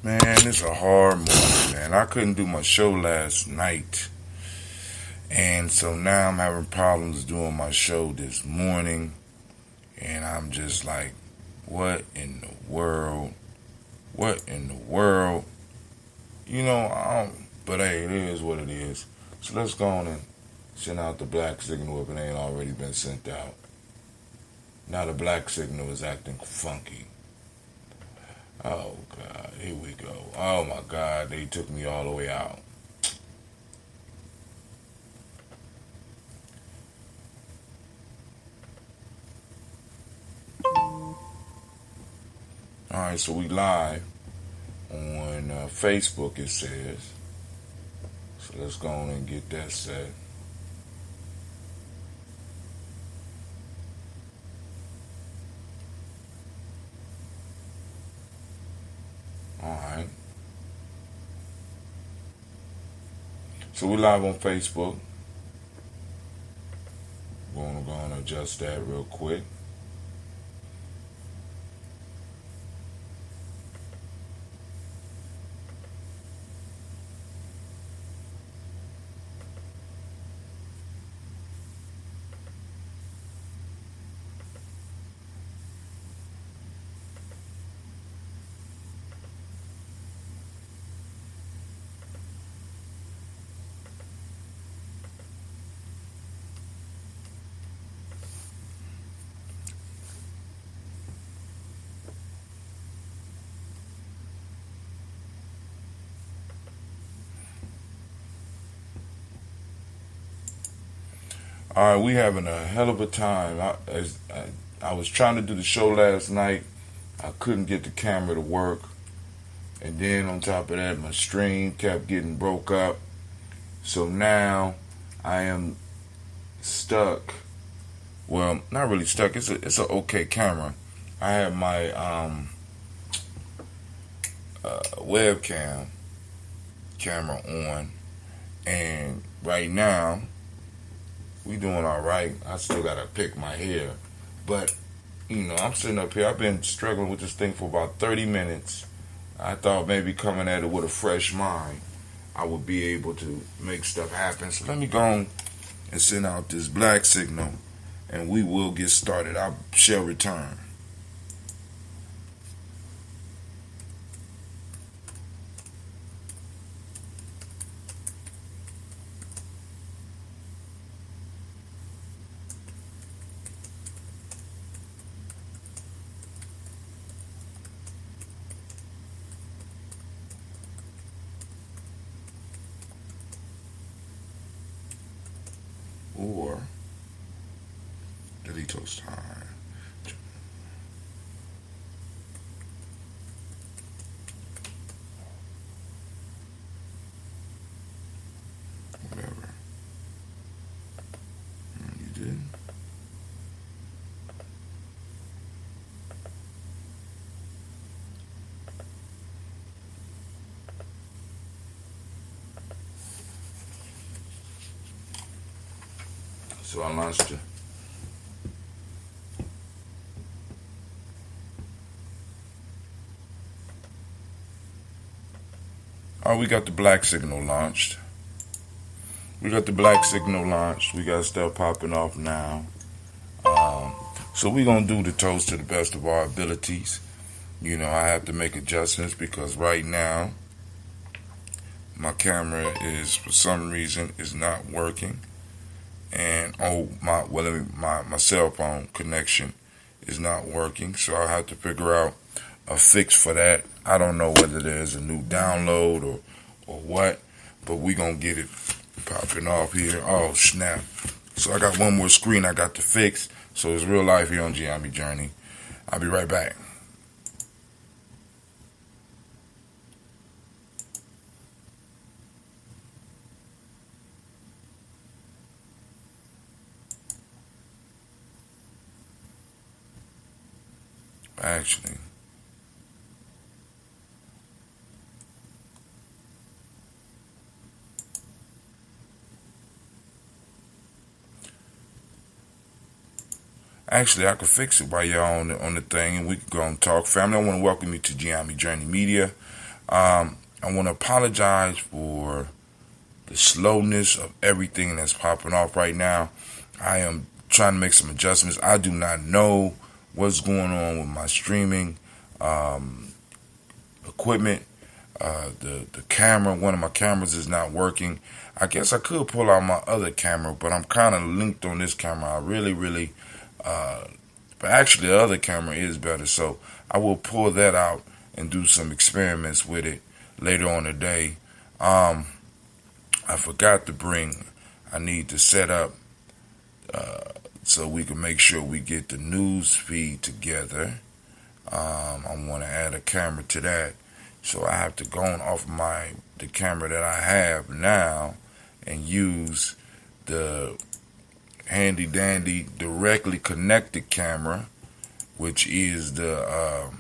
Man, it's a hard morning, man. I couldn't do my show last night. And so now I'm having problems doing my show this morning. And I'm just like, what in the world? What in the world? I don't. But hey, it is what it is. So let's go on and send out the black signal if it ain't already been sent out. Now the black signal is acting funky. Oh, God. Here we go. Oh, my God. They took me all the way out. All right, so we live on Facebook, it says. So let's go on and get that set. All right. So we live on Facebook. We're going to go and adjust that real quick. All right, we having a hell of a time. I was trying to do the show last night. I couldn't get the camera to work. And then on top of that, my stream kept getting broke up. So now I am stuck. Well, not really stuck. It's a okay camera. I have my webcam camera on, and right now we doing all right. I still gotta pick my hair, but I'm sitting up here. I've been struggling with this thing for about 30 minutes. I thought maybe coming at it with a fresh mind, I would be able to make stuff happen. So let me go on and send out this black signal, and we will get started. I shall return. Or Doritos time. Whatever. You did. So I launched it. Oh, we got the black signal launched. We got the black signal launched. We got stuff popping off now. Um, so we're going to do the toast to the best of our abilities. I have to make adjustments because right now my camera is, for some reason, is not working. And my cell phone connection is not working. So I have to figure out a fix for that. I don't know whether there's a new download or what, but we gonna get it popping off here. Oh snap! So I got one more screen I got to fix. So it's real life here on Gye-Nyame Journey. I'll be right back. Actually, I could fix it while y'all on the thing, and we could go and talk. Family, I want to welcome you to Gye-Nyame Journey Media. I want to apologize for the slowness of everything that's popping off right now. I am trying to make some adjustments. I do not know what's going on with my streaming equipment. The camera, one of my cameras is not working. I guess I could pull out my other camera, but I'm kind of linked on this camera. I really, but actually the other camera is better, so I will pull that out and do some experiments with it later on today. I forgot to bring, I need to set up so we can make sure we get the news feed together. I want to add a camera to that. So I have to go on off the camera that I have now and use the handy dandy directly connected camera, which is I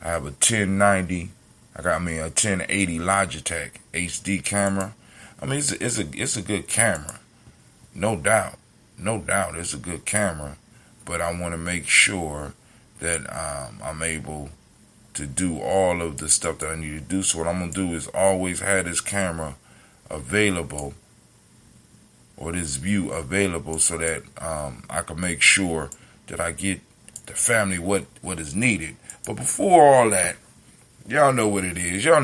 have a 1080 Logitech HD camera. I mean, it's a good camera, no doubt, it's a good camera. But I want to make sure that I'm able to do all of the stuff that I need to do. So what I'm going to do is always have this camera available, or this view available, so that I can make sure that I get the family what is needed. But before all that, y'all know what it is. I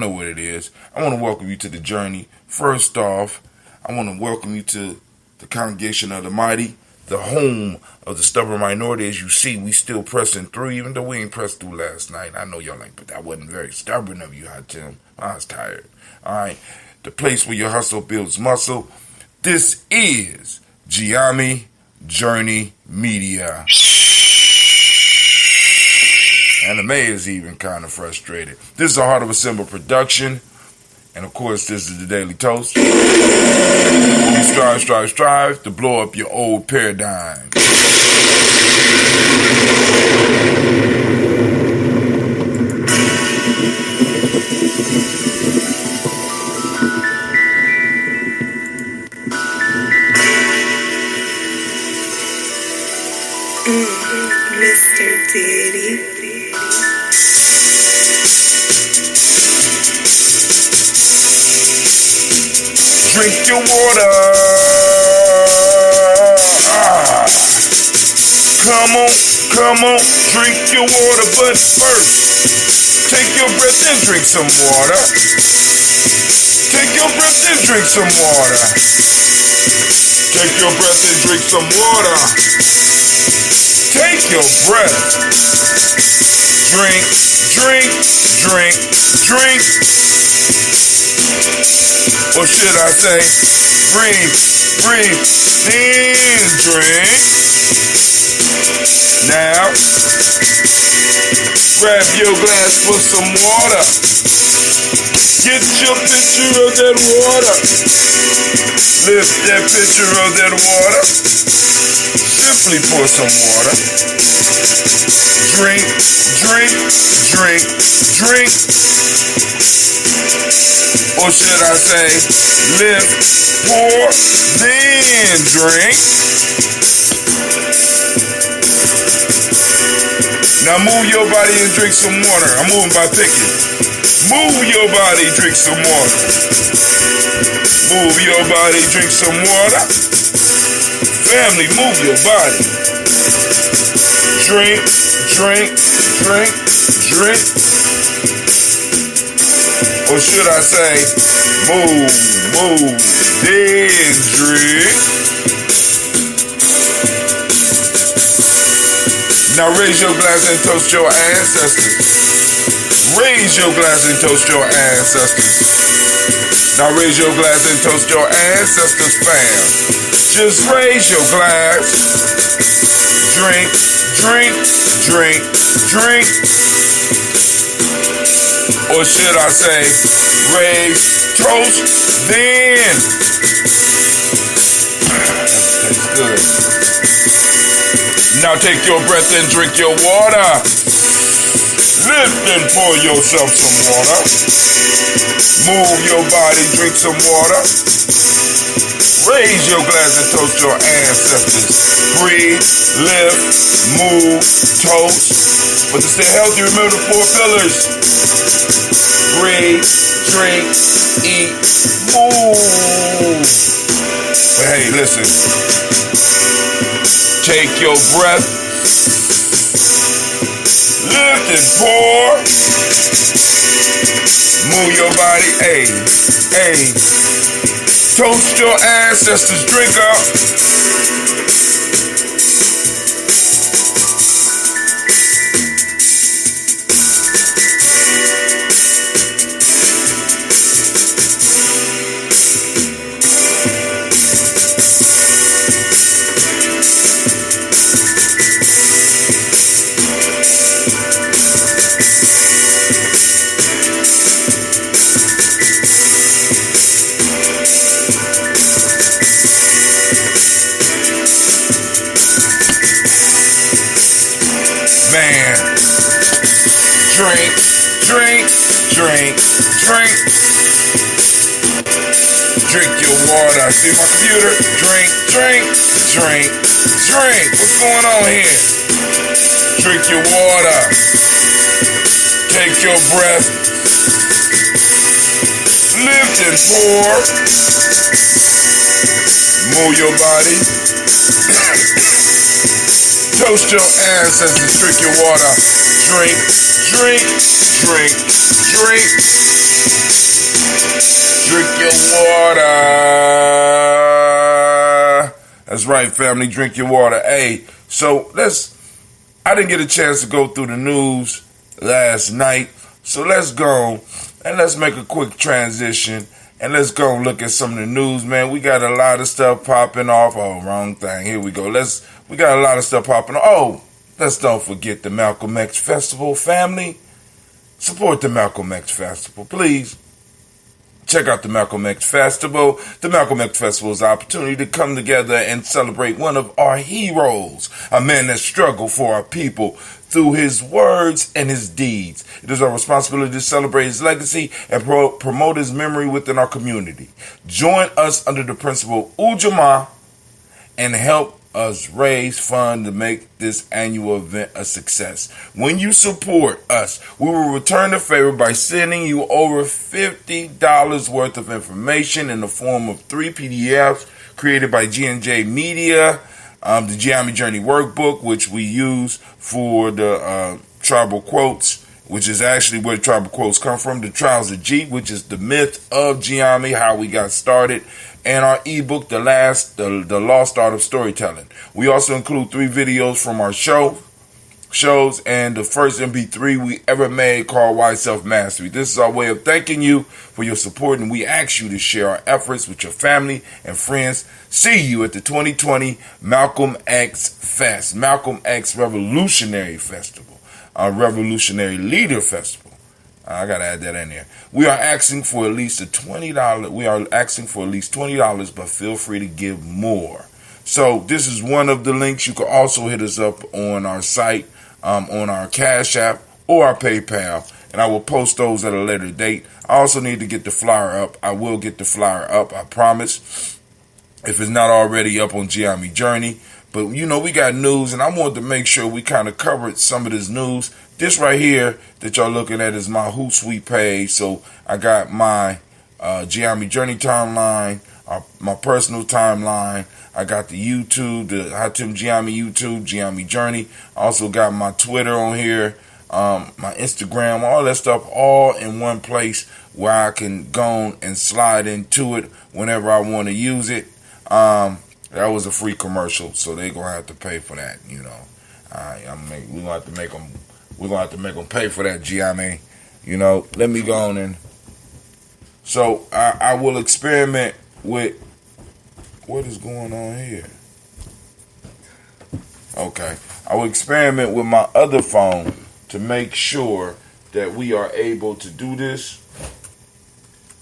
want to welcome you to the journey. First off, I want to welcome you to the Congregation of the Mighty, the home of the stubborn minority. As you see, we still pressing through, even though we ain't pressed through last night. I know y'all like, but that wasn't very stubborn of you, Tim. I was tired. All right, the place where your hustle builds muscle. This is Gye-Nyame Journey Media. And the mayor's even kind of frustrated. This is a Heart of a Symbol production. And of course, this is the Daily Toast. We strive to blow up your old paradigm. Mr. Diddy. Drink your water. Come on, drink your water. But first, take your breath and drink some water. Take your breath and drink some water. Take your breath and drink some water. Take your breath. Drink. Or should I say, breathe, then drink. Now, grab your glass for some water. Get your pitcher of that water. Lift that pitcher of that water. Simply pour some water. Drink. Or should I say, lift, pour, then drink. Now move your body and drink some water. I'm moving by picking. Move your body, drink some water. Move your body, drink some water. Family, move your body. Drink. Or should I say, move, then drink. Now raise your glass and toast your ancestors. Raise your glass and toast your ancestors. Now raise your glass and toast your ancestors, fam. Just raise your glass. Drink. Or should I say, raise, toast, then. That tastes good. Now take your breath and drink your water. Lift and pour yourself some water. Move your body, drink some water. Raise your glass and toast your ancestors. Breathe, lift, move, toast. But to stay healthy, remember the 4 pillars. drink, eat, move. But hey, listen. Take your breath, lift and pour. Move your body, hey, hey. Toast your ancestors, drink up. Man, drink, drink, drink, drink. Drink your water. See my computer? Drink, drink, drink, drink. What's going on here? Drink your water. Take your breath. Lift and pour. Move your body. Toast your ancestors, drink your water. Drink, drink, drink, drink. Drink your water. That's right, family, drink your water. Hey, so I didn't get a chance to go through the news last night, so let's go and let's make a quick transition. And let's go look at some of the news, man. We got a lot of stuff popping off. Oh, wrong thing. Here we go. We got a lot of stuff popping off. Oh, let's don't forget the Malcolm X Festival, family. Support the Malcolm X Festival, please. Check out the Malcolm X Festival. The Malcolm X Festival is an opportunity to come together and celebrate one of our heroes, a man that struggled for our people through his words and his deeds. It is our responsibility to celebrate his legacy and promote his memory within our community. Join us under the principle Ujima and help us raise funds to make this annual event a success. When you support us, we will return the favor by sending you over $50 worth of information in the form of 3 PDFs created by G&J Media, the Gye-Nyame Journey Workbook, which we use for the tribal quotes, which is actually where tribal quotes come from, the Trials of G, which is the myth of Gye-Nyame, how we got started, and our ebook, The Lost Art of Storytelling. We also include 3 videos from our shows, and the first MP3 we ever made called Why Self-Mastery. This is our way of thanking you for your support, and we ask you to share our efforts with your family and friends. See you at the 2020 Malcolm X Fest, Malcolm X Revolutionary Festival, Revolutionary Leader Festival. I gotta add that in there. We are asking for at least $20. We are asking for at least $20, but feel free to give more. So this is one of the links. You can also hit us up on our site, on our Cash App or our PayPal, and I will post those at a later date. I also need to get the flyer up. I will get the flyer up, I promise, if it's not already up on Gye-Nyame Journey. But, you know, we got news, and I wanted to make sure we kind of covered some of this news. This right here that y'all looking at is my Hootsuite page. So I got my Gye-Nyame Journey timeline, my personal timeline. I got the YouTube, the Hatim Gye-Nyame YouTube, Gye-Nyame Journey. I also got my Twitter on here, my Instagram, all that stuff, all in one place where I can go and slide into it whenever I want to use it. That was a free commercial, so they're gonna have to pay for that. You know, we're gonna have to make them. We're gonna have to make them pay for that, Gye-Nyame. You know, let me go on and. So I will experiment with what is going on here. Okay, I will experiment with my other phone to make sure that we are able to do this,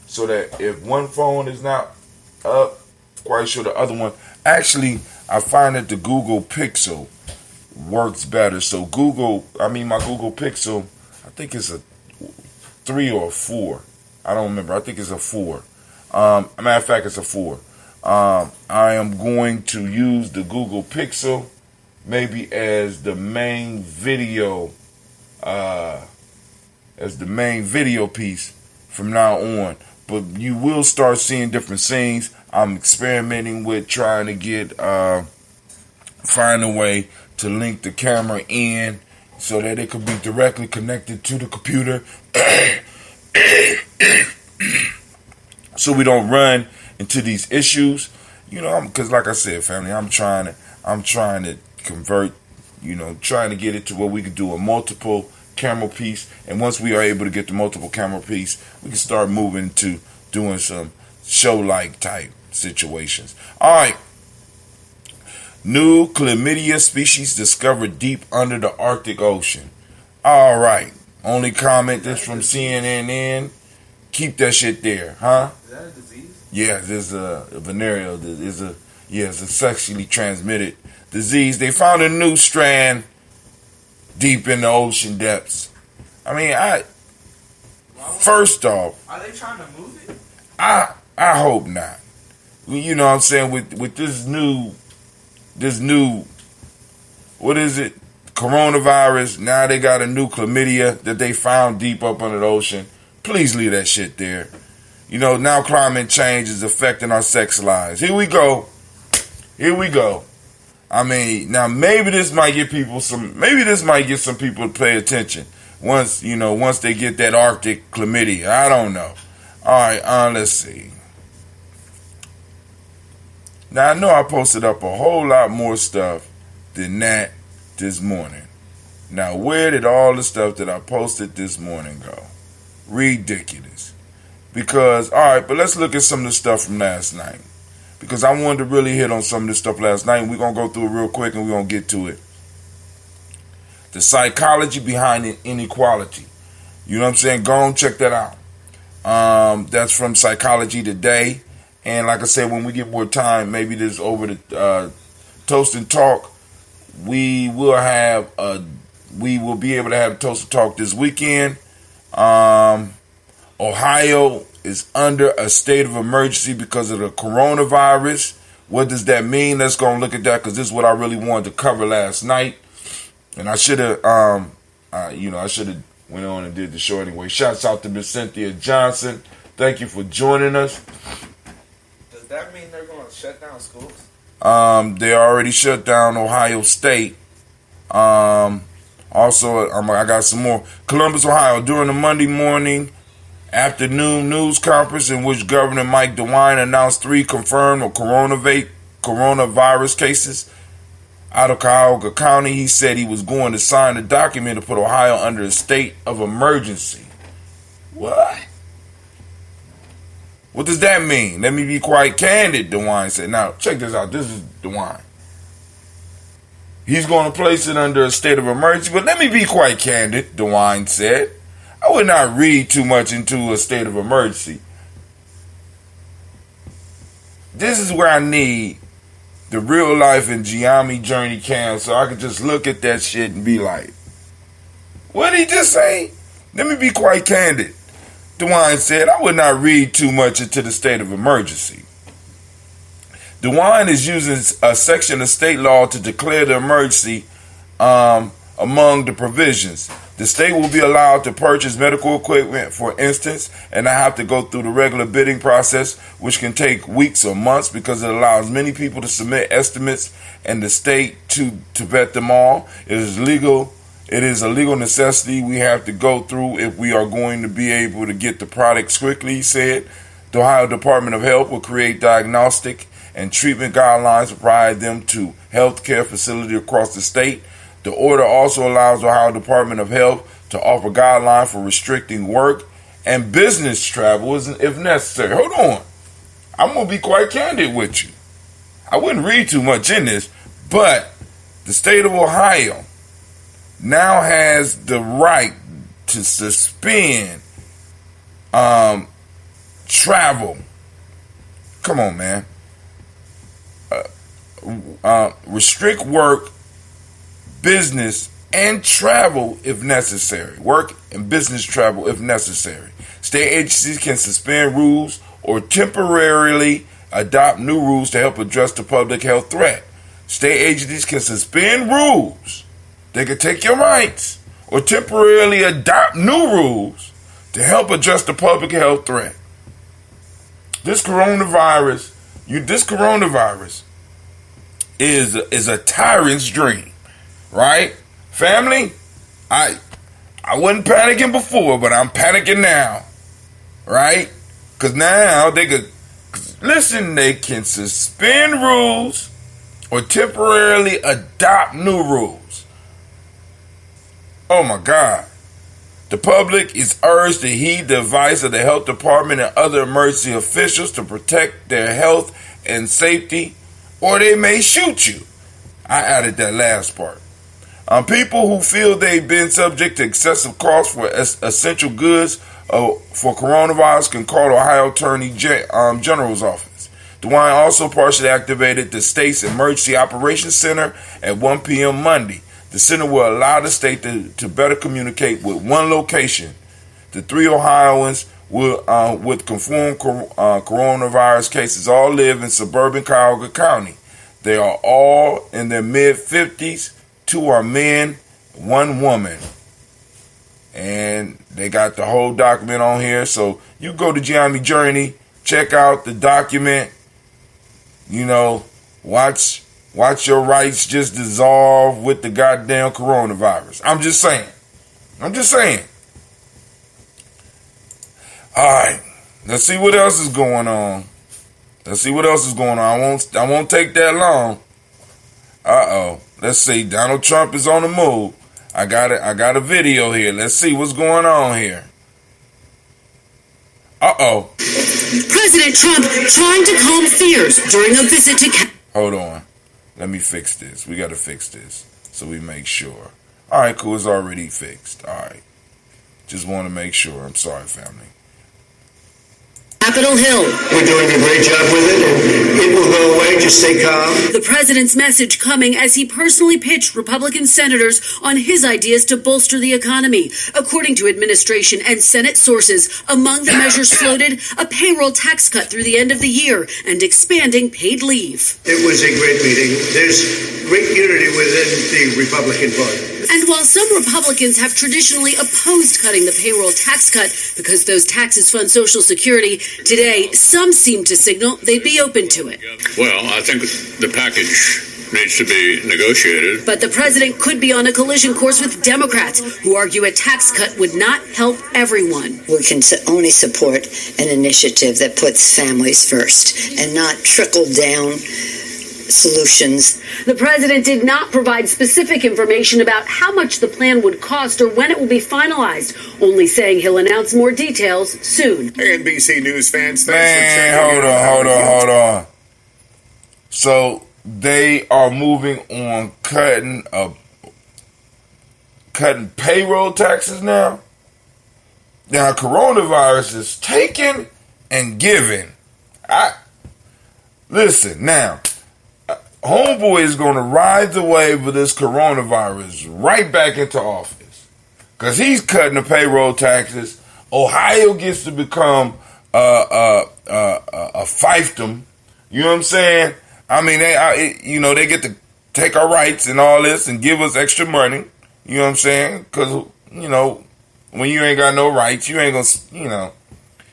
so that if one phone is not up, quite sure the other one. Actually, I find that the Google Pixel works better. So my Google Pixel, I think it's a 3 or a 4. I don't remember. I think it's a 4. Matter of fact, it's a 4. I am going to use the Google Pixel maybe as the main video piece from now on. But you will start seeing different scenes. I'm experimenting with trying to get find a way to link the camera in so that it could be directly connected to the computer, so we don't run into these issues. Because like I said, family, I'm trying to convert. Trying to get it to where we could do a multiple camera piece, and once we are able to get the multiple camera piece, we can start moving to doing some show-like type situations. All right. New chlamydia species discovered deep under the Arctic Ocean. All right. Only comment this from CNN. Keep that shit there, huh? Is that a disease? Yeah, there's a venereal. It's a sexually transmitted disease. They found a new strand deep in the ocean depths. I mean, first off, are they trying to move it? I hope not. You know what I'm saying? With this new, what is it? Coronavirus. Now they got a new chlamydia that they found deep up under the ocean. Please leave that shit there. Now climate change is affecting our sex lives. Here we go. I mean, now maybe this might get some people to pay attention once they get that Arctic chlamydia. I don't know. All right, let's see. Now I know I posted up a whole lot more stuff than that this morning. Now where did all the stuff that I posted this morning go? Ridiculous. Because, all right, but let's look at some of the stuff from last night. Because I wanted to really hit on some of this stuff last night. And we're going to go through it real quick and we're going to get to it. The psychology behind inequality. You know what I'm saying? Go and check that out. That's from Psychology Today. And like I said, when we get more time, maybe this over the Toast and Talk, we will be able to have a Toast and Talk this weekend. Ohio is under a state of emergency because of the coronavirus. What does that mean? Let's go and look at that, because this is what I really wanted to cover last night. And I should have, I should have went on and did the show anyway. Shouts out to Miss Cynthia Johnson. Thank you for joining us. Does that mean they're going to shut down schools? They already shut down Ohio State. Also, I got some more. Columbus, Ohio, during the Monday morning afternoon news conference in which Governor Mike DeWine announced 3 confirmed coronavirus cases out of Cuyahoga County. He said he was going to sign a document to put Ohio under a state of emergency. What? What does that mean? Let me be quite candid, DeWine said. Now, check this out. This is DeWine. He's going to place it under a state of emergency, but let me be quite candid, DeWine said. I would not read too much into a state of emergency. This is where I need the real life and Gye-Nyame journey cam so I could just look at that shit and be like, what did he just say? Let me be quite candid. DeWine said, I would not read too much into the state of emergency. DeWine is using a section of state law to declare the emergency among the provisions. The state will be allowed to purchase medical equipment, for instance, and not have to go through the regular bidding process, which can take weeks or months because it allows many people to submit estimates and the state to vet them all. It is legal. It is a legal necessity we have to go through if we are going to be able to get the products quickly, he said. The Ohio Department of Health will create diagnostic and treatment guidelines to provide them to healthcare facilities across the state. The order also allows the Ohio Department of Health to offer guidelines for restricting work and business travel if necessary. Hold on. I'm going to be quite candid with you. I wouldn't read too much in this, but the state of Ohio now has the right to suspend travel. Come on, man. Restrict work, business, and travel if necessary. Work and business travel if necessary. State agencies can suspend rules or temporarily adopt new rules to help address the public health threat. State agencies can suspend rules. They can take your rights or temporarily adopt new rules to help address the public health threat. This coronavirus is a tyrant's dream, right? Family, I wasn't panicking before, but I'm panicking now, right? Because now they can suspend rules or temporarily adopt new rules. Oh my God. The public is urged to heed the advice of the health department and other emergency officials to protect their health and safety, or they may shoot you. I added that last part. People who feel they've been subject to excessive costs for essential goods for coronavirus can call the Ohio Attorney General's office. DeWine also partially activated the state's Emergency Operations Center at 1 p.m. Monday. The center will allow the state to better communicate with one location. The 3 Ohioans with confirmed coronavirus cases all live in suburban Cuyahoga County. They are all in their mid-50s. 2 are men, 1 woman. And they got the whole document on here. So you go to Gye-Nyame Journey, check out the document. You know, watch your rights just dissolve with the goddamn coronavirus. I'm just saying. Alright. Let's see what else is going on. I won't take that long. Let's see. Donald Trump is on the move. I got a video here. Let's see what's going on here. President Trump trying to calm fears during a visit to... Hold on. Let me fix this. We got to fix this so we make sure. All right, cool. It's already fixed. All right. Just want to make sure. I'm sorry, family. Capitol Hill. We're doing a great job with it, and it will go away. Just stay calm. The president's message coming as he personally pitched Republican senators on his ideas to bolster the economy. According to administration and Senate sources, among the measures floated, a payroll tax cut through the end of the year and expanding paid leave. It was a great meeting. There's great unity within the Republican Party. And while some Republicans have traditionally opposed cutting the payroll tax cut because those taxes fund Social Security, today some seem to signal they'd be open to it. Well, I think the package needs to be negotiated. But the president could be on a collision course with Democrats who argue a tax cut would not help everyone. We can only support an initiative that puts families first and not trickle down solutions. The president did not provide specific information about how much the plan would cost or when it will be finalized, only saying he'll announce more details soon. Hey, NBC News fans, hold on. So they are moving on cutting payroll taxes now. Now coronavirus is taken and given. Listen now. Homeboy is going to ride the wave of this coronavirus right back into office. Because he's cutting the payroll taxes. Ohio gets to become a fiefdom. You know what I'm saying? I mean, they get to take our rights and all this and give us extra money. You know what I'm saying? Because, when you ain't got no rights, you ain't going to,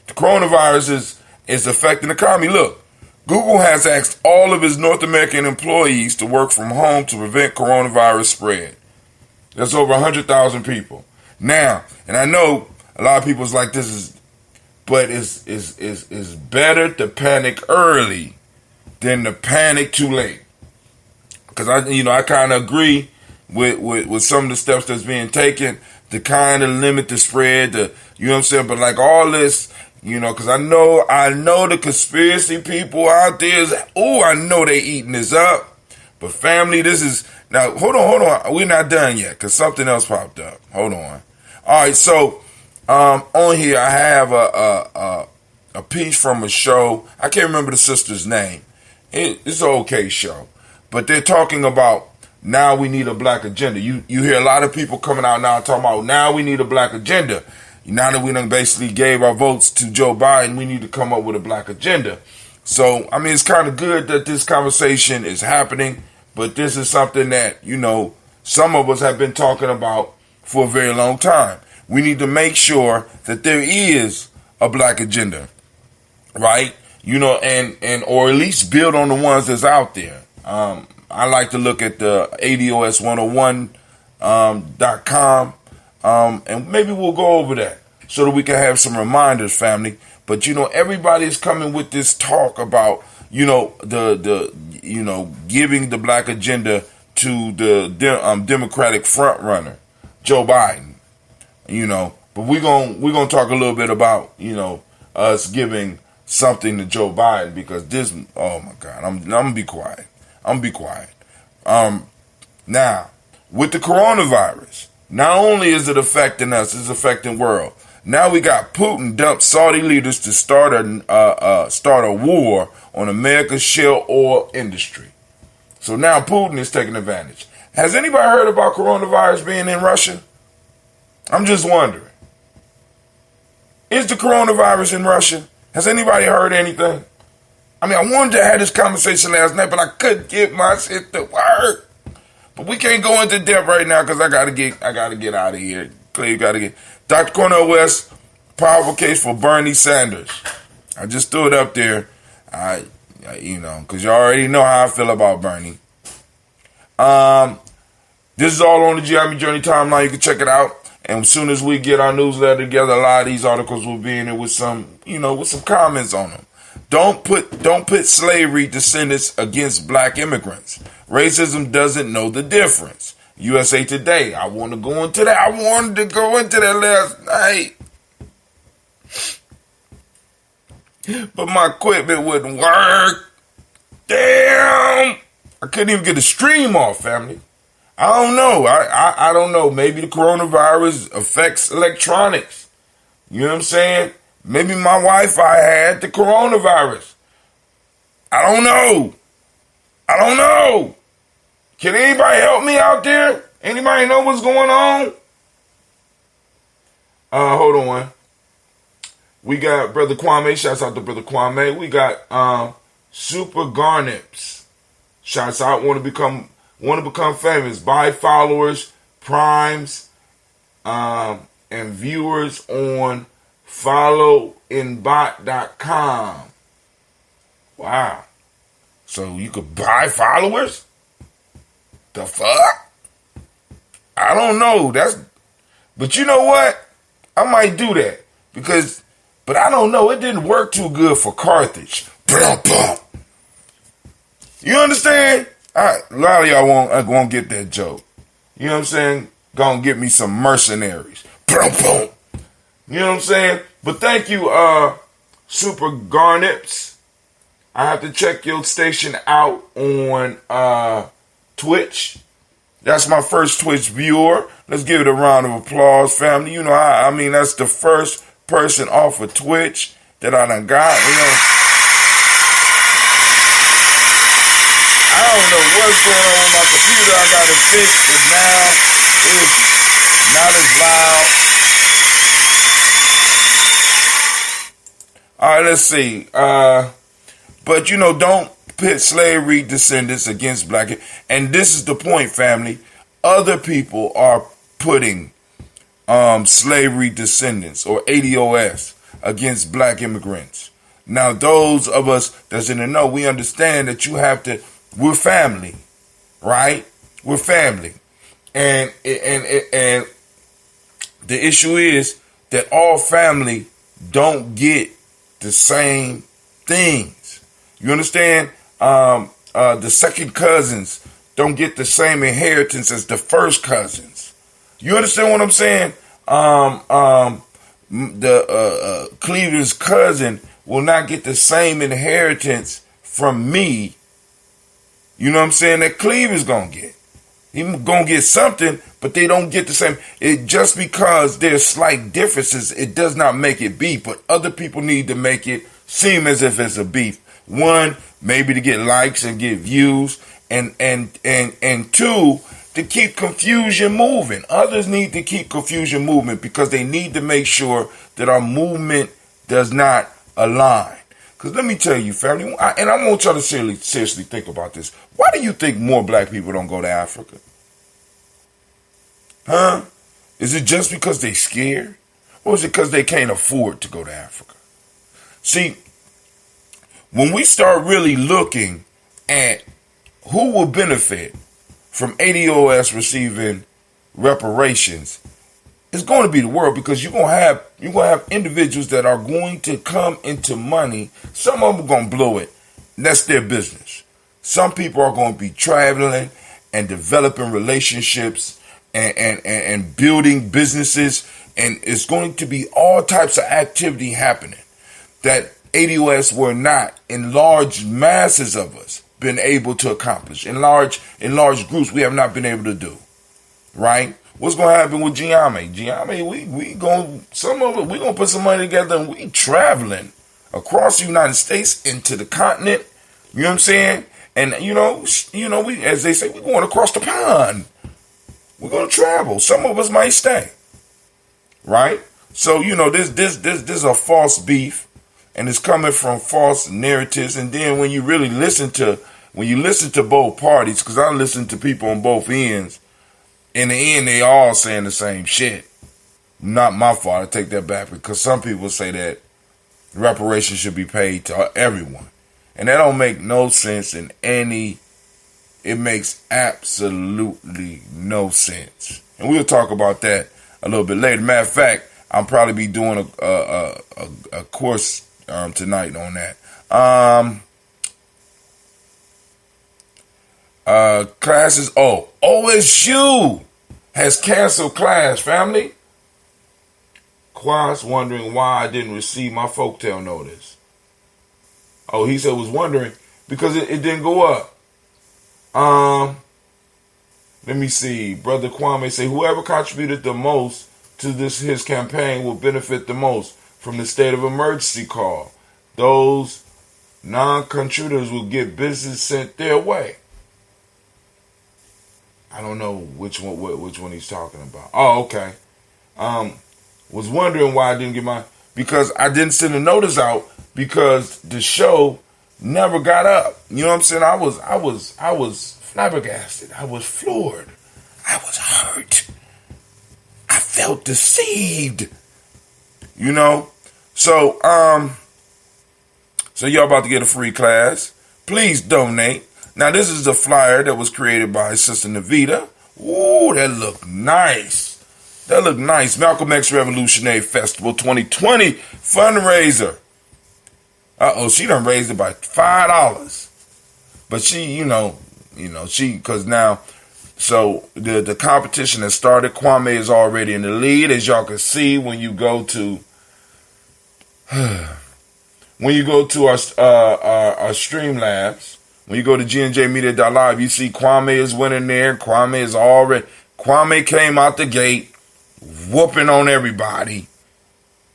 the coronavirus is affecting the economy. Look. Google has asked all of its North American employees to work from home to prevent coronavirus spread. That's over 100,000 people. Now, and I know a lot of people's like it's better to panic early than to panic too late. Because I kind of agree with some of the steps that's being taken to kind of limit the spread. You know what I'm saying? But like all this. Because I know the conspiracy people out there I know they eating this up. But family, this is, now, hold on. We're not done yet, because something else popped up. Hold on. All right, so, on here, I have a piece from a show. I can't remember the sister's name. It's an okay show. But they're talking about, now we need a black agenda. You hear a lot of people coming out now talking about, now we need a black agenda. Now that we done basically gave our votes to Joe Biden, we need to come up with a black agenda. So, I mean, it's kind of good that this conversation is happening, but this is something that, some of us have been talking about for a very long time. We need to make sure that there is a black agenda, right? You know, and or at least build on the ones that's out there. I like to look at the ADOS101.com, and maybe we'll go over that so that we can have some reminders, family. But you know, everybody's coming with this talk about, you know, the giving the black agenda to the Democratic front runner, Joe Biden. You know, but we're gonna talk a little bit about, you know, us giving something to Joe Biden, because this, oh my God, I'm gonna be quiet. Now, with the coronavirus, not only is it affecting us, it's affecting the world. Now we got Putin dumped Saudi leaders to start a war on America's shale oil industry. So now Putin is taking advantage. Has anybody heard about coronavirus being in Russia? I'm just wondering. Is the coronavirus in Russia? Has anybody heard anything? I mean, I wanted to have this conversation last night, but I couldn't get my shit to work. But we can't go into depth right now because I gotta get out of here. Clay, you gotta get. Dr. Cornel West, powerful case for Bernie Sanders. I just threw it up there. You know, because you already know how I feel about Bernie. This is all on the Gye-Nyame Journey timeline. You can check it out. And as soon as we get our newsletter together, a lot of these articles will be in it with some, you know, with some comments on them. Don't put slavery descendants against black immigrants. Racism doesn't know the difference. USA Today. I wanted to go into that last night. But my equipment wouldn't work. Damn. I couldn't even get the stream off, family. I don't know. I don't know. Maybe the coronavirus affects electronics. You know what I'm saying? Maybe my Wi-Fi had the coronavirus. I don't know. Can anybody help me out there? Anybody know what's going on? Hold on. We got Brother Kwame. Shouts out to Brother Kwame. We got Super Garnips. Shouts out. Want to become famous. Buy followers, primes, and viewers on followinbot.com. Wow. So you could buy followers? The fuck? I don't know. But you know what? I might do that but I don't know. It didn't work too good for Carthage. You understand? A lot of y'all won't get that joke. You know what I'm saying? Gonna get me some mercenaries. You know what I'm saying? But thank you, Super Garnips. I have to check your station out on Twitch. That's my first Twitch viewer. Let's give it a round of applause, family. You know, I mean, that's the first person off of Twitch that I done got. You know, I don't know what's going on with my computer. I got it fixed, but now it's not as loud. All right, let's see. But you know, don't pit slavery descendants against black. And this is the point, family. Other people are putting slavery descendants or ADOS against black immigrants. Now, those of us that's in the know, we understand that we're family, right? We're family. And the issue is that all family don't get the same things. You understand? The second cousins don't get the same inheritance as the first cousins. You understand what I'm saying? Cleveland's cousin will not get the same inheritance from me. You know what I'm saying? That Cleveland's gonna get. He's gonna get something, but they don't get the same. It just because there's slight differences, it does not make it beef. But other people need to make it seem as if it's a beef. One, maybe to get likes and get views, and two, to keep confusion moving. Others need to keep confusion moving because they need to make sure that our movement does not align. Because let me tell you, family, and I want y'all to seriously think about this. Why do you think more black people don't go to Africa? Huh? Is it just because they scared? Or is it because they can't afford to go to Africa? See, when we start really looking at who will benefit from ADOS receiving reparations, it's going to be the world, because you're going to have individuals that are going to come into money. Some of them are going to blow it. That's their business. Some people are going to be traveling and developing relationships and building businesses, and it's going to be all types of activity happening that ADOS were not, in large masses of us, been able to accomplish. In large groups, we have not been able to do. Right? What's going to happen with Gye-Nyame? Gye-Nyame, some of it, we're going to put some money together, and we traveling across the United States into the continent. You know what I'm saying? And, we, as they say, we're going across the pond. We're going to travel. Some of us might stay. Right? So, this is a false beef, and it's coming from false narratives. And then when you really listen to both parties, because I listen to people on both ends, in the end, they all saying the same shit. Not my fault. I take that back, because some people say that reparations should be paid to everyone. And that don't make no sense it makes absolutely no sense. And we'll talk about that a little bit later. Matter of fact, I'll probably be doing a course tonight on that. Classes. OSU has canceled class, family. Quas wondering why I didn't receive my folktale notice. Oh, he said was wondering because it didn't go up. Let me see. Brother Kwame say whoever contributed the most to his campaign will benefit the most from the state of emergency call. Those non-contributors will get business sent their way. I don't know which one he's talking about. Oh, okay. Was wondering why I didn't get mine, because I didn't send a notice out because the show never got up. You know what I'm saying? I was flabbergasted. I was floored. I was hurt. I felt deceived. So y'all about to get a free class. Please donate. Now, this is a flyer that was created by Sister Navita. Ooh, that looked nice. Malcolm X Revolutionary Festival 2020 fundraiser. She done raised it by $5. But because now, so the competition has started. Kwame is already in the lead, as y'all can see when you go to our Streamlabs. When you go to GNJmedia.live, you see Kwame is winning there. Kwame came out the gate, whooping on everybody.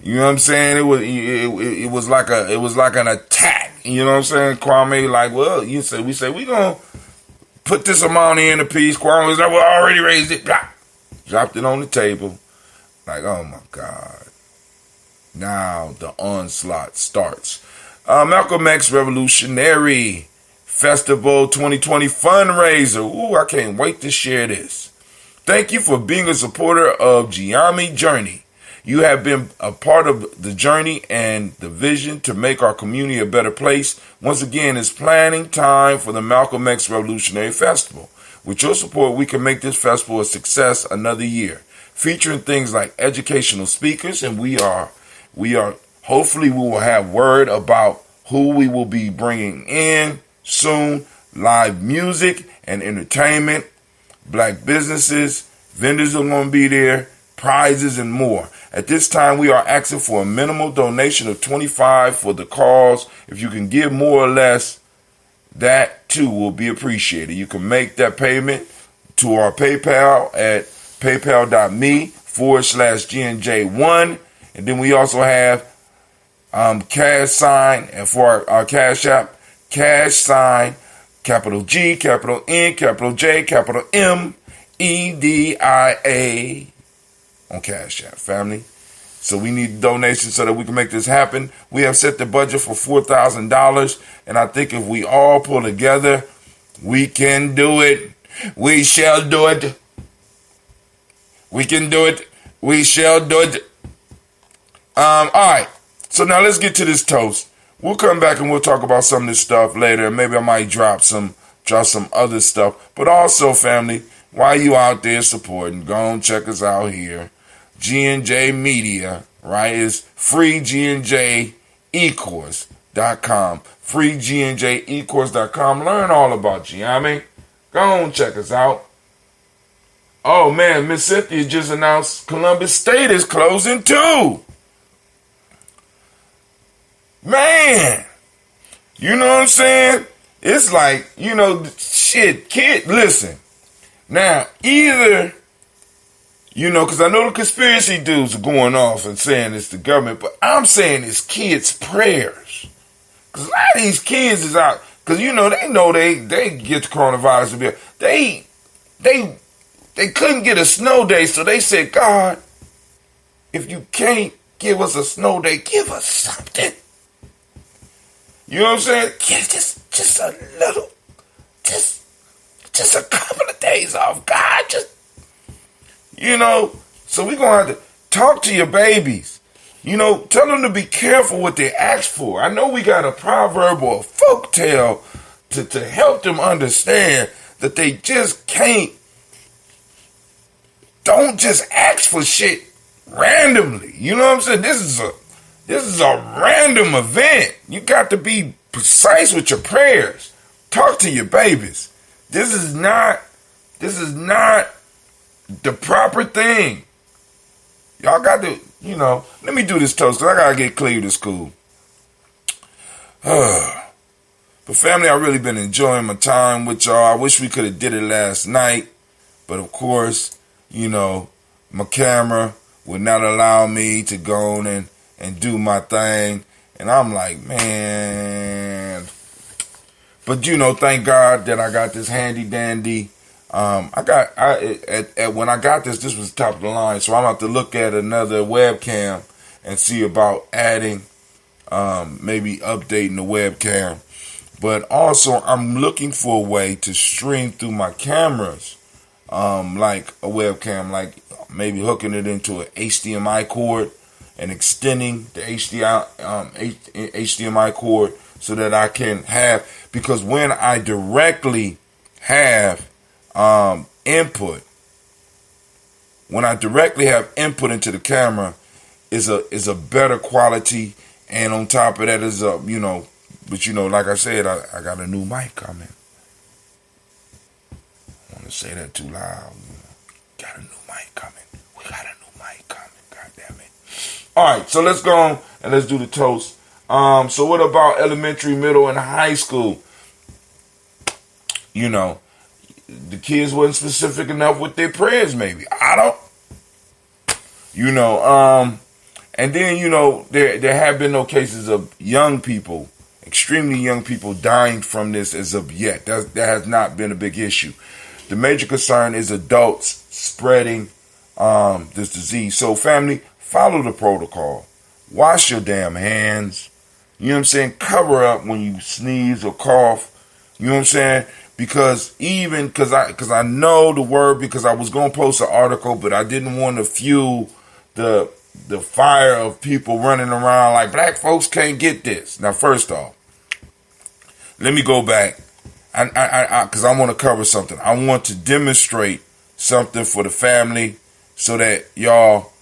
You know what I'm saying? It was like an attack. You know what I'm saying? Kwame like, well, we say we gonna put this amount in a piece. Kwame was like, well, I already raised it. Blah. Dropped it on the table. Like, oh my God. Now the onslaught starts. Malcolm X Revolutionary Festival 2020 fundraiser. Ooh, I can't wait to share this. Thank you for being a supporter of Gye-Nyame Journey. You have been a part of the journey and the vision to make our community a better place. Once again, it's planning time for the Malcolm X Revolutionary Festival. With your support, we can make this festival a success another year, featuring things like educational speakers, and we are hopefully we will have word about who we will be bringing in soon. Live music and entertainment, black businesses, vendors are going to be there, prizes and more. At this time, we are asking for a minimal donation of $25 for the cause. If you can give more or less, that too will be appreciated. You can make that payment to our PayPal at paypal.me/GNJ1. And then we also have cash sign, and for our Cash App, cash sign, capital G, capital N, capital J, capital M, EDIA on Cash App, family. So we need donations so that we can make this happen. We have set the budget for $4,000, and I think if we all pull together, we can do it. We shall do it. We can do it. We shall do it. All right. So now let's get to this toast. We'll come back and we'll talk about some of this stuff later. Maybe I might drop some other stuff. But also, family, while you out there supporting, go and check us out here. G&J Media, right? It's freegnjecourse.com. freegnjecourse.com. Learn all about Gye-Nyame. Go on, check us out. Oh, man, Miss Cynthia just announced Columbus State is closing too. Man, you know what I'm saying? It's like, shit, kid, listen. Now, either, because I know the conspiracy dudes are going off and saying it's the government, but I'm saying it's kids' prayers. Because a lot of these kids is out, because, they know they get the coronavirus. They couldn't get a snow day, so they said, God, if you can't give us a snow day, give us something. You know what I'm saying? Yeah, just a little, just a couple of days off. God, so we're going to have to talk to your babies. Tell them to be careful what they ask for. I know we got a proverb or a folk tale to help them understand that they just can't. Don't just ask for shit randomly. You know what I'm saying? This is a random event. You got to be precise with your prayers. Talk to your babies. This is not the proper thing. Y'all got to, let me do this toast because I got to get clear to school. But family, I've really been enjoying my time with y'all. I wish we could have did it last night. But of course, my camera would not allow me to go on and do my thing. And I'm like, man. But, thank God that I got this handy dandy. When I got this was top of the line. So I'm going to have to look at another webcam and see about adding, maybe updating the webcam. But also, I'm looking for a way to stream through my cameras, like a webcam, like maybe hooking it into an HDMI cord and extending the HDMI cord so that I can have, because when I directly have input into the camera is a better quality, and on top of that is like I said, I got a new mic coming. I want to say that too loud. Got a new mic coming. We got a new mic coming. God damn it. All right, so let's go on and let's do the toast. So what about elementary, middle, and high school? The kids wasn't specific enough with their prayers, maybe. I don't. And then, there have been no cases of young people, extremely young people dying from this as of yet. That has not been a big issue. The major concern is adults spreading this disease. So, family, follow the protocol. Wash your damn hands. You know what I'm saying? Cover up when you sneeze or cough. You know what I'm saying? Because I know the word, because I was going to post an article, but I didn't want to fuel the fire of people running around like black folks can't get this. Now, first off, let me go back. Because I want to cover something. I want to demonstrate something for the family so that y'all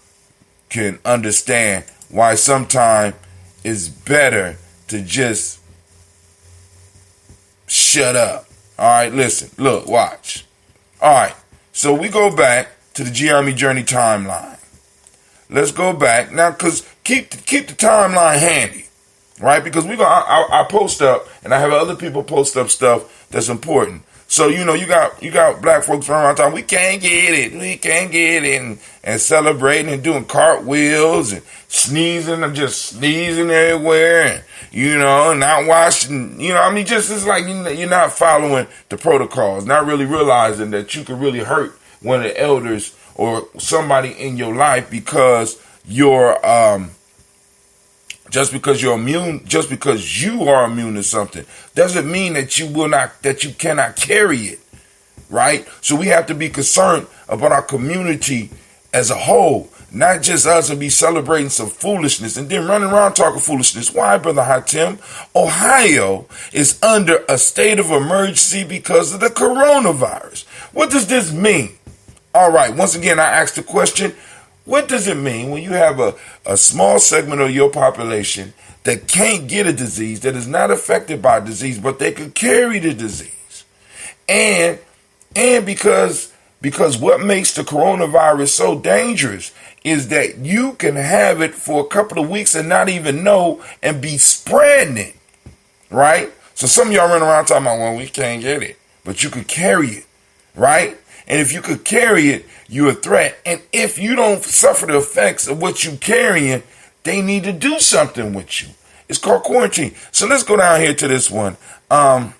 can understand why sometimes it's better to just shut up. All right, listen, look, watch. All right, so we go back to the Gye-Nyame Journey timeline. Let's go back now, because keep the timeline handy, right? Because I post up, and I have other people post up stuff that's important. So you got black folks running around talking, we can't get it, and celebrating and doing cartwheels and sneezing and just sneezing everywhere, and not washing, just it's like you're not following the protocols, not really realizing that you could really hurt one of the elders or somebody in your life because you're just because you are immune to something doesn't mean that you cannot carry it, right? So we have to be concerned about our community as a whole, Not just us will be celebrating some foolishness and then running around talking foolishness. Why, Brother Hatim? Ohio is under a state of emergency because of the coronavirus. What does this mean? All right, once again, I asked the question, what does it mean when you have a small segment of your population that can't get a disease, that is not affected by disease, but they could carry the disease? And because what makes the coronavirus so dangerous is that you can have it for a couple of weeks and not even know and be spreading it, right? So some of y'all run around talking about, well, we can't get it, but you could carry it, right? And if you could carry it, you're a threat. And if you don't suffer the effects of what you're carrying, they need to do something with you. It's called quarantine. So let's go down here to this one. I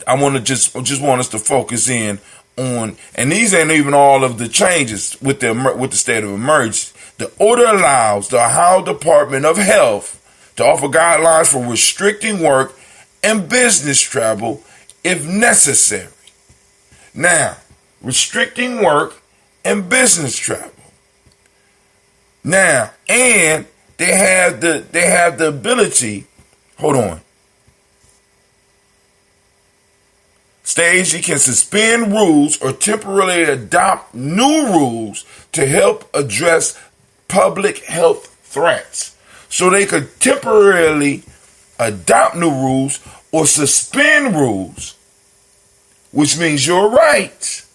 want to just want us to focus in on, and these ain't even all of the changes with the state of emergency. The order allows the Ohio Department of Health to offer guidelines for restricting work and business travel if necessary. Now, restricting work and business travel. Now, and they have the ability. Hold on. States can suspend rules or temporarily adopt new rules to help address public health threats. So they could temporarily adopt new rules or suspend rules, which means your rights.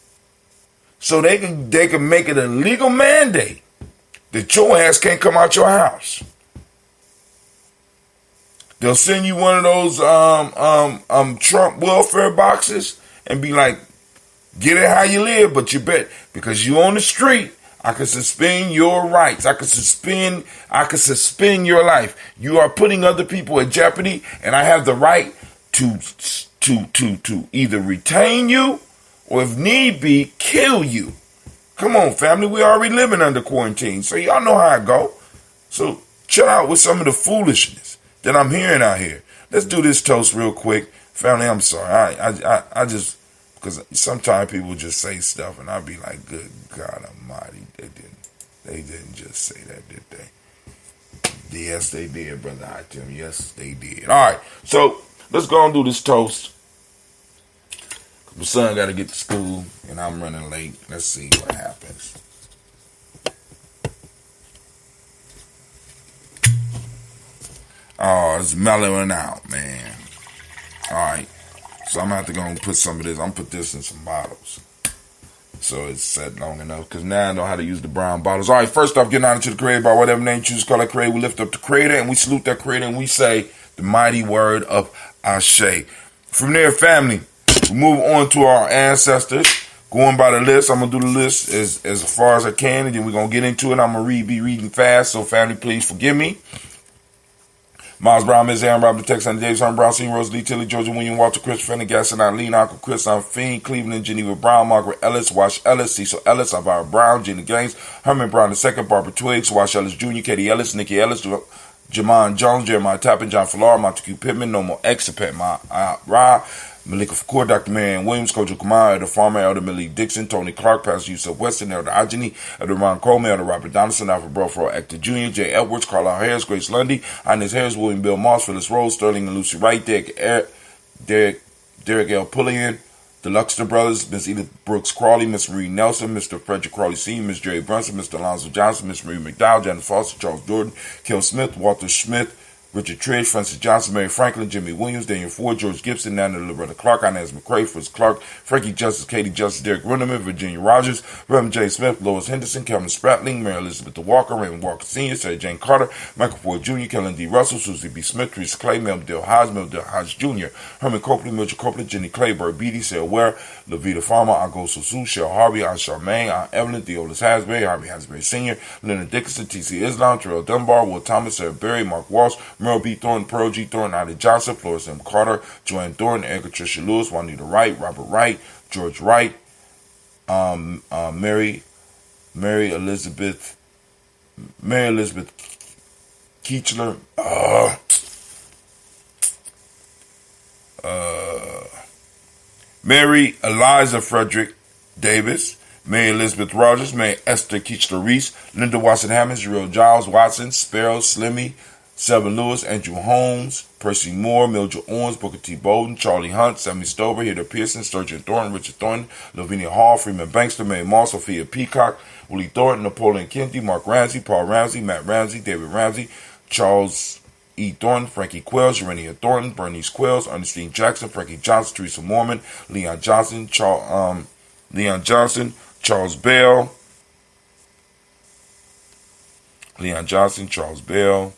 So they can make it a legal mandate that your ass can't come out your house. They'll send you one of those Trump welfare boxes and be like, get it how you live, but you bet because you on the street, I can suspend your rights. I can suspend your life. You are putting other people at jeopardy, and I have the right to either retain you or, if need be, kill you. Come on, family. We already living under quarantine, so y'all know how it go. So chill out with some of the foolishness that I'm hearing out here. Let's do this toast real quick. Family, I'm sorry. I just, because sometimes people just say stuff and I'll be like, good God Almighty, they didn't just say that, did they? Yes, they did, Brother Hatim. Yes, they did. All right, so let's go and do this toast. My son got to get to school and I'm running late. Let's see what happens. Oh, it's mellowing out, man. All right. So I'm going to have to go and put some of this. I'm going to put this in some bottles. So it's set long enough. Because now I know how to use the brown bottles. All right. First off, getting out into the Creator by whatever name you choose to call that Creator. We lift up the Creator and we salute that Creator and we say the mighty word of Ashe. From there, family, we move on to our ancestors. Going by the list. I'm going to do the list as far as I can. And then we're going to get into it. I'm going to be reading fast. So family, please forgive me. Miles Brown, Ms. Aaron Robert, Texas, James Hunt Brown, Senior, Rose Lee, Tilly, Georgia, William, Walter, Christopher, Fenner, Gasson, Eileen, Uncle Chris, Fiend, Cleveland, Geneva Brown, Margaret Ellis, Wash Ellis, Cecil Ellis, Elvira Brown, Jenny Gaines, Herman Brown II, Barbara Twiggs, Wash Ellis Jr., Katie Ellis, Nikki Ellis, Jamon Jones, Jeremiah Tappan, John Fallar, Montague Pittman, No More Exapet, Ra, Malika Fakur, Dr. Marianne Williams, Coach Kumar, Elder Farmer, Elder Millie Dixon, Tony Clark, Pastor Yusuf Weston, Elder Ajani, Elder Ron Coleman, Elder Robert Donaldson, Alfred Brofro, Actor Jr., Jay Edwards, Carlisle Harris, Grace Lundy, Inez Harris, William Bill Moss, Phyllis Rose, Sterling and Lucy Wright, Derek L. Pullian, the Luxter Brothers, Miss Edith Brooks Crawley, Miss Marie Nelson, Mr. Frederick Crawley Sr., Miss Jerry Brunson, Mr. Alonzo Johnson, Miss Marie McDowell, Janet Foster, Charles Jordan, Kel Smith, Walter Smith, Richard Tridge, Francis Johnson, Mary Franklin, Jimmy Williams, Daniel Ford, George Gibson, Nana Loretta Clark, Inez McCrae, Fritz Clark, Frankie Justice, Katie Justice, Derek Runderman, Virginia Rogers, Reverend J. Smith, Lois Henderson, Kevin Spratling, Mary Elizabeth Walker, Raymond Walker Sr., Sarah Jane Carter, Michael Ford Jr., Kellen D. Russell, Susie B. Smith, Teresa Clay, Mel Dale Hodge Jr., Herman Copley, Mitchell Copley, Jenny Clay, Burt Beatty, Sarah Ware, Levita Farmer, Ago Sosu, Cheryl Harvey, Aunt Charmaine, Aunt Evelyn, Theolis Hasbury, Harvey Hasbury Sr., Leonard Dickinson, T.C. Islam, Terrell Dunbar, Will Thomas, Sarah Berry, Mark Walsh, Merle B. Thornton, Pearl G. Thornton, Ida Johnson, Florence M. Carter, Joanne Thornton, Edgar Tricia Lewis, Juanita Wright, Robert Wright, George Wright, Mary Elizabeth Keechler, Mary Eliza Frederick Davis, Mary Elizabeth Rogers, Mary Esther Keachler Reese, Linda Watson Hammonds, Jarrell Giles Watson, Sparrow, Slimmy, Seven Lewis, Andrew Holmes, Percy Moore, Mildred Owens, Booker T. Bowden, Charlie Hunt, Sammy Stover, Heather Pearson, Sturgeon Thornton, Richard Thornton, Lavinia Hall, Freeman Bankster, Mary Moss, Sophia Peacock, Willie Thornton, Napoleon Kennedy, Mark Ramsey, Paul Ramsey, Matt Ramsey, David Ramsey, Charles E. Thornton, Frankie Quells, Urania Thornton, Bernice Quells, Ernestine Jackson, Frankie Johnson, Teresa Mormon, Leon Johnson, Charles Bell, Leon Johnson, Charles Bell.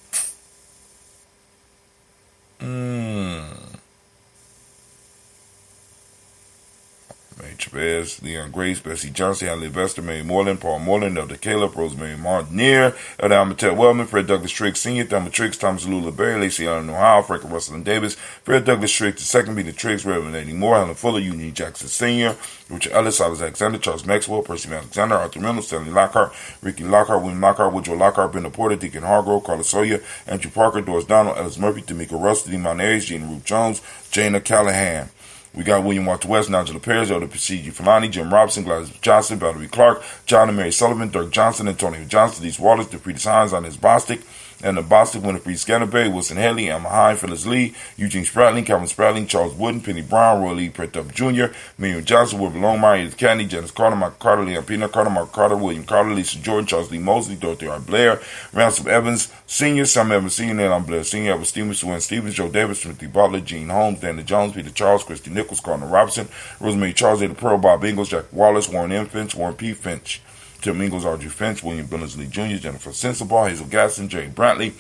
Mary Chavez, Leon Grace, Bessie Johnson, Hadley Vester, Mary Moreland, Paul Moreland, Elder Caleb, Rosemary Martinier, Elder Amateur Wellman, Fred Douglas Triggs Sr., Thelma Triggs, Thomas Lula Berry, Lacey Allen Ohio, Frank Russell and Davis, Fred Douglas Triggs II, Peter Triggs, Reverend Lady Moore, Helen Fuller, Eugene Jackson Sr., Richard Ellis, Silas Alexander, Charles Maxwell, Percy Alexander, Arthur Reynolds, Stanley Lockhart, Ricky Lockhart, William Lockhart, Woodrow Lockhart, Brenda Porter, Deacon Hargrove, Carla Sawyer, Andrew Parker, Doris Donald, Ellis Murphy, Tamika Russell, Demon Aries, Jean Ruth Jones, Jana Callahan. We got William Walter West, Nigel Perez, Elder P.C.G. Fulani, Jim Robinson, Gladys Johnson, Valerie Clark, John and Mary Sullivan, Dirk Johnson, Antonio Johnson, Denise Waters, DeFritas Hines, Inez Bostic, and the Bostic, Winifred Scanterbury, Wilson Haley, Emma Hine, Phyllis Lee, Eugene Spratling, Calvin Spratling, Charles Wooden, Penny Brown, Roy Lee, Pretup Jr., Miriam Johnson, Wilbur Longmire, Edith Candy, Janice Carter, Michael Carter, Leon Peanut Carter, Mark Carter, William Carter, Lisa Jordan, Charles Lee Mosley, Dorothy R. Blair, Ransom Evans, Sr., Sam Evans, Sr., Nayland Blair, Sr., Edward Stevens, Sue Stevens, Joe Davis, Timothy Butler, Gene Holmes, Dana Jones, Peter Charles, Christy Nichols, Cardinal Robinson, Rosemary Charles, Ada Pearl, Bob Ingalls, Jack Wallace, Warren M. Finch, Warren P. Finch, Tim Ingalls, Audrey Finch, William Billingsley Jr., Jennifer Sensabaugh, Hazel Gaston, Jerry Brantley,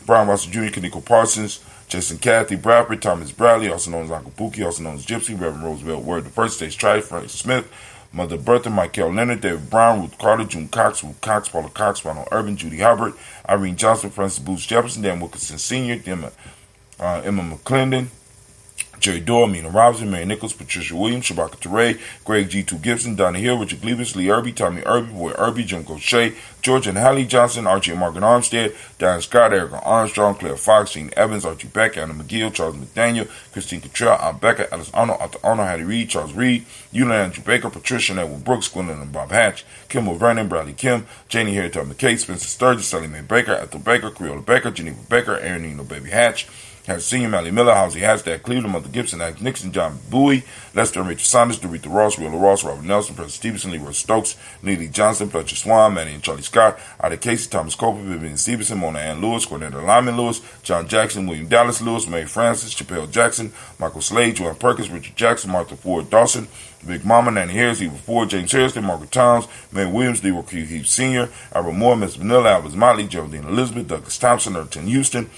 Brian Russell Jr., Kaniko Parsons, Jason Cathy, Bradford, Thomas Bradley, also known as Uncle Pookie, also known as Gypsy, Reverend Roosevelt Word, the First Stage Tribe, Frank Smith, Mother Bertha, Michael Leonard, David Brown, Ruth Carter, June Cox, Ruth Cox, Paula Cox, Ronald Urban, Judy Hubbard, Irene Johnson, Francis Booth Jefferson, Dan Wilkinson Sr., Emma McClendon, Jerry Dorr, Mina Robinson, Mary Nichols, Patricia Williams, Shabaka Teray, Greg G2 Gibson, Donna Hill, Richard Gleavis, Lee Irby, Tommy Irby, Boy Irby, Jim Gaucher, George and Hallie Johnson, Archie and Margaret Armstead, Diane Scott, Erica Armstrong, Claire Fox, Gene Evans, Archie Beck, Anna McGill, Charles McDaniel, Christine Cottrell, Aunt Becca, Alice Arnold, Arthur Arnold, Hattie Reed, Charles Reed, Eula Andrew Baker, Patricia and Edward Brooks, Gwendolyn and Bob Hatch, Kimball Vernon, Bradley Kim, Janie Harriet McKay, Spencer Sturgis, Sally Mae Baker, Ethel Baker, Creola Baker, Geneva Baker, Aaron Eno Baby Hatch, Harris Senior, Mally Miller, Housie Hashtag Cleveland, Mother Gibson, Alex Nixon, John Bowie, Lester and Rachel Saunders, Doretha Ross, Willa Ross, Robert Nelson, President Stevenson, Leroy Stokes, Neely Johnson, Fletcher Swan, Manny and Charlie Scott, Ida Casey, Thomas Coper, Vivian Stevenson, Mona Ann Lewis, Cornetta Lyman Lewis, John Jackson, William Dallas Lewis, Mary Francis, Chappelle Jackson, Michael Slade, Joanne Perkins, Richard Jackson, Martha Ford Dawson, Big Mama, Nanny Harris, Eva Ford, James Harrison, Margaret Towns, Mary Williams, Leroy Q. Heath Sr., Albert Moore, Miss Vanilla, Albert Motley, Geraldine Elizabeth, Douglas Thompson, Erton Houston,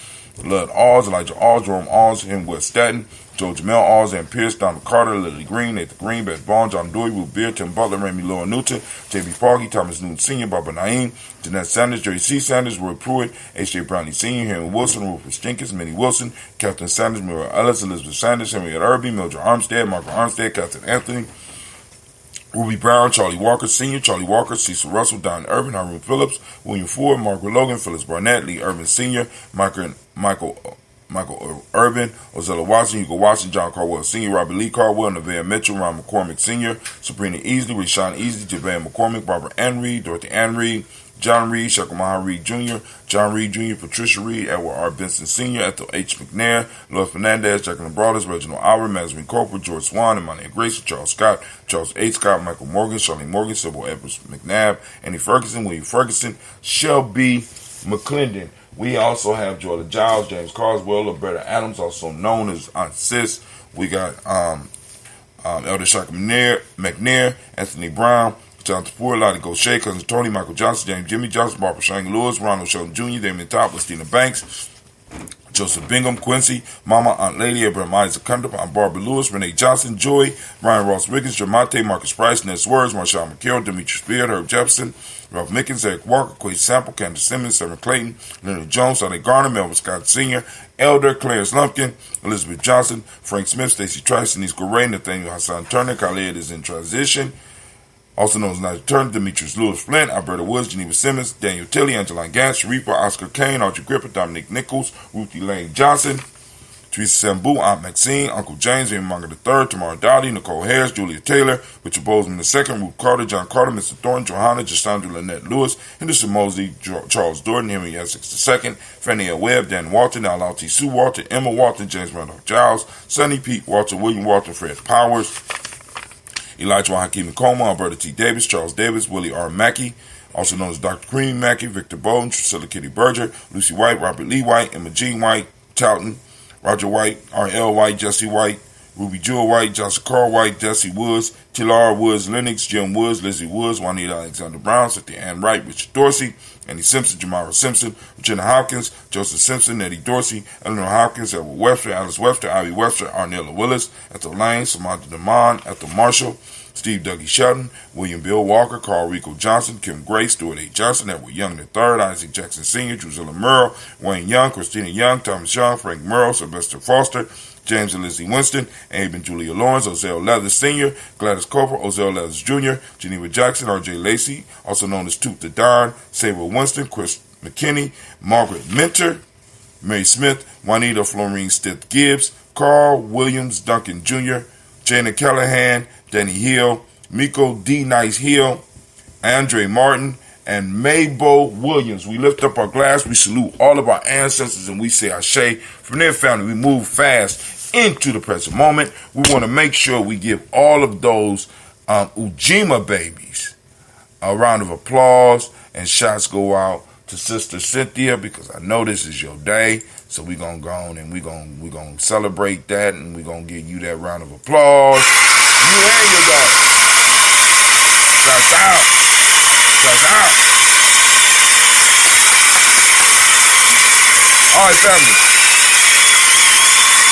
Lud Alls, Elijah Alls, Jerome Alls, Henry West Staten, Joe Jamel Alls, Ann Pierce, Donald Carter, Lily Green, Nathan Green, Beth Bond, John Dewey, Ruth Beer, Tim Butler, Remy Laura Newton, J.B. Foggy, Thomas Newton Sr., Barbara Naeem, Jeanette Sanders, Jerry C. Sanders, Roy Pruitt, H.J. Brownlee Sr., Henry Wilson, Rufus Jenkins, Minnie Wilson, Captain Sanders, Muriel Ellis, Elizabeth Sanders, Henrietta Irby, Mildred Armstead, Margaret Armstead, Captain Anthony, Ruby Brown, Charlie Walker Sr., Charlie Walker, Cecil Russell, Don Irvin, Hiram Phillips, William Ford, Margaret Logan, Phyllis Barnett, Lee Irvin Sr., Michael Irvin, Ozella Watson, Hugo Watson, John Carwell Sr., Robert Lee Carwell, Nevaeh Mitchell, Ron McCormick Sr., Sabrina Easley, Rashawn Easley, Javon McCormick, Barbara Ann Reed, Dorothy Ann Reed, John Reed, Shakamaha Reed Jr., John Reed Jr., Patricia Reed, Edward R. Benson Sr., Ethel H. McNair, Lloyd Fernandez, Jacqueline Broaders, Reginald Auer, Mazarin Corporal, George Swan, Emmanuel Grace, Charles Scott, Charles H. Scott, Michael Morgan, Charlie Morgan, Sybil Edwards McNabb, Annie Ferguson, William Ferguson, Shelby McClendon. We also have Jordan Giles, James Carswell, Roberta Adams, also known as Aunt Sis. We got Elder Shaka McNair, Anthony Brown, Jonathan Ford, Lottie Gaucher, Cousin Tony, Michael Johnson, James Jimmy Johnson, Barbara Shang Lewis, Ronald Sheldon Jr., Damien Top, Christina Banks, Joseph Bingham, Quincy, Mama, Aunt Lady, Abraham Isaac Cundiff, Aunt Barbara Lewis, Renee Johnson, Joy, Ryan Ross Wiggins, Jermonte, Marcus Price, Ness Words, Marshawn McCarroll, Demetrius Beard, Herb Jefferson, Ralph Mickens, Eric Walker, Quay Sample, Candace Simmons, Sarah Clayton, Leonard Jones, Sonny Garner, Melvin Scott Sr., Elder, Clarence Lumpkin, Elizabeth Johnson, Frank Smith, Stacey Trice, Denise Correa, Nathaniel Hassan Turner, Khaled is in transition, also known as Nigel Turner, Demetrius Lewis Flint, Alberta Woods, Geneva Simmons, Daniel Tilley, Angeline Gantz, Sharifa, Oscar Kane, Archie Gripper, Dominic Nichols, Ruthie Lane Johnson, Teresa Sambu, Aunt Maxine, Uncle James, Amy Munger III, Tamara Dowdy, Nicole Harris, Julia Taylor, Richard Bozeman II, Ruth Carter, John Carter, Mr. Thornton, Johanna, Justandra Lynette Lewis, Henderson Mosley, Charles Dorton, Henry Essex II, Fannie L. Webb, Dan Walton, L.L.T. Sue Walton, Emma Walton, James Randolph Giles, Sonny Pete Walton, William Walton, Fred Powers, Elijah Hakeem Coma, Alberta T. Davis, Charles Davis, Willie R. Mackey, also known as Dr. Cream Mackey, Victor Bowden, Priscilla Kitty Berger, Lucy White, Robert Lee White, Emma Jean White, Touton, Roger White, R.L. White, Jesse White, Ruby Jewel White, Johnson Carl White, Jesse Woods, Tilar Woods, Lennox, Jim Woods, Lizzie Woods, Juanita Alexander Brown, Cynthia Ann Wright, Richard Dorsey, Andy Simpson, Jamara Simpson, Regina Hopkins, Joseph Simpson, Nettie Dorsey, Eleanor Hopkins, Edward Webster, Alice Webster, Ivy Webster, Arnella Willis, Ethel Lane, Samantha DeMond, Ethel Marshall, Steve Dougie Shelton, William Bill Walker, Carl Rico Johnson, Kim Gray, Stuart A. Johnson, Edward Young III, Isaac Jackson Sr., Drusilla Merle, Wayne Young, Christina Young, Thomas Young, Frank Merle, Sylvester Foster, James and Lizzie Winston, Abe and Julia Lawrence, Ozell Leathers Sr., Gladys Corporal, Ozell Leathers Jr., Geneva Jackson, R.J. Lacey, also known as Toot the Don, Sabre Winston, Chris McKinney, Margaret Minter, Mary Smith, Juanita Florine Stith Gibbs, Carl Williams Duncan Jr., Jana Callahan, Danny Hill, Miko D. Nice Hill, Andre Martin, and Mabel Williams. We lift up our glass, we salute all of our ancestors, and we say Ashe. From their family, we move fast into the present moment. We want to make sure we give all of those Ujima babies a round of applause, and shots go out to Sister Cynthia, because I know this is your day. So we're going to go on and we're gonna celebrate that, and we're going to give you that round of applause. You and your daughter. Shots out. Shots out. All right, family.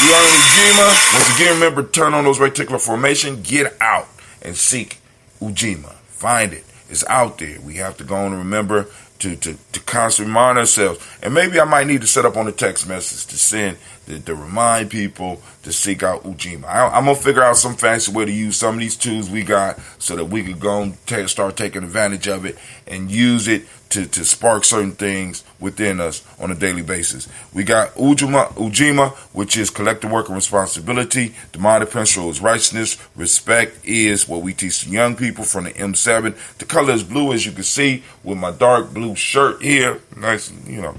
We are in Ujima. Once again, remember, turn on those reticular formation. Get out and seek Ujima. Find it. It's out there. We have to go on and remember to constantly remind ourselves. And maybe I might need to set up on a text message to send to remind people to seek out Ujima. I'm going to figure out some fancy way to use some of these tools we got so that we could go and start taking advantage of it and use it to spark certain things within us on a daily basis. We got Ujima, which is collective work and responsibility. Demonic principle is righteousness. Respect is what we teach the young people from the M7. The color is blue, as you can see, with my dark blue shirt here. Nice, your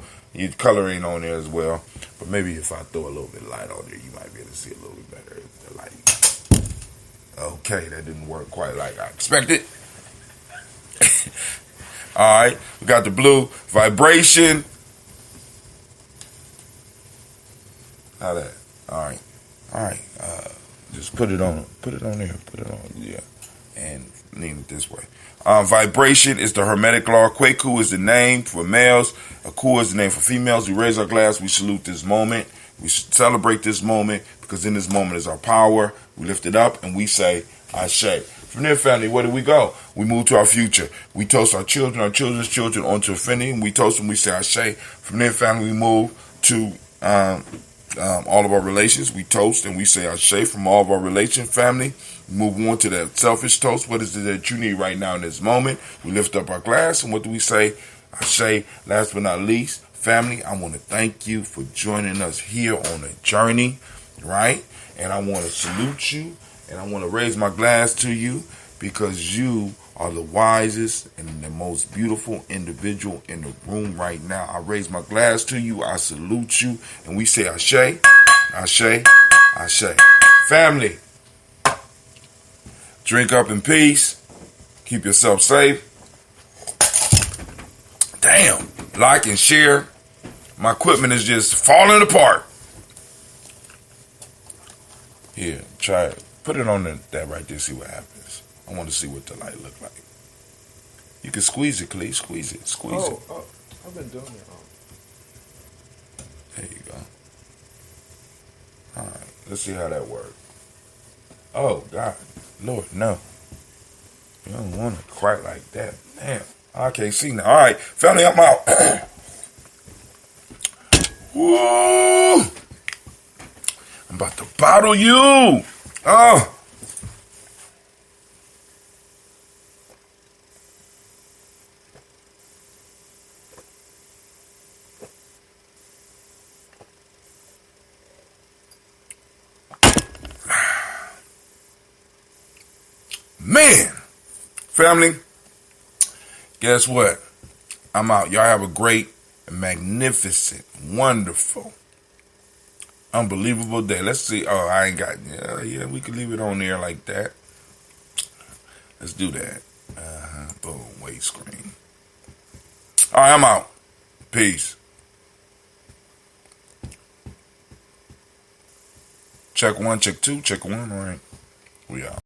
color ain't on there as well. But maybe if I throw a little bit of light on there, you might be able to see a little bit better. The light. Okay, that didn't work quite like I expected. All right, we got the blue vibration. How that? All right. Just put it on there. Put it on, yeah, and lean it this way. Vibration is the Hermetic law. Kweku is the name for males. Aku is the name for females. We raise our glass. We salute this moment. We celebrate this moment, because in this moment is our power. We lift it up and we say, Ashe. From there, family, where do we go? We move to our future. We toast our children, our children's children onto infinity, and we toast them, we say Ashe. From there, family, we move to all of our relations. We toast and we say Ashe from all of our relation, family. We move on to that selfish toast. What is it that you need right now in this moment? We lift up our glass, and what do we say? Ashe. Last but not least, family, I want to thank you for joining us here on the journey, right? And I want to salute you. And I want to raise my glass to you, because you are the wisest and the most beautiful individual in the room right now. I raise my glass to you. I salute you. And we say Ashe, Ashe, Ashe. Family, drink up in peace. Keep yourself safe. Damn. Like and share. My equipment is just falling apart. Here, try it. Put it on that right there, see what happens. I want to see what the light look like. You can squeeze it, Clee. Squeeze it. Oh, I've been doing it. There you go. All right, let's see how that works. Oh, God. Lord, no. You don't want it quite like that. Damn. I can't see now. All right, family, I'm out. Woo! I'm about to bottle you. Oh. Man, family, guess what? I'm out. Y'all have a great, magnificent, wonderful, unbelievable day. Let's see. Oh, I ain't got. Yeah, we can leave it on there like that. Let's do that. Boom, wait screen. All right, I'm out. Peace. Check 1, check 2, check 1. All right, we out.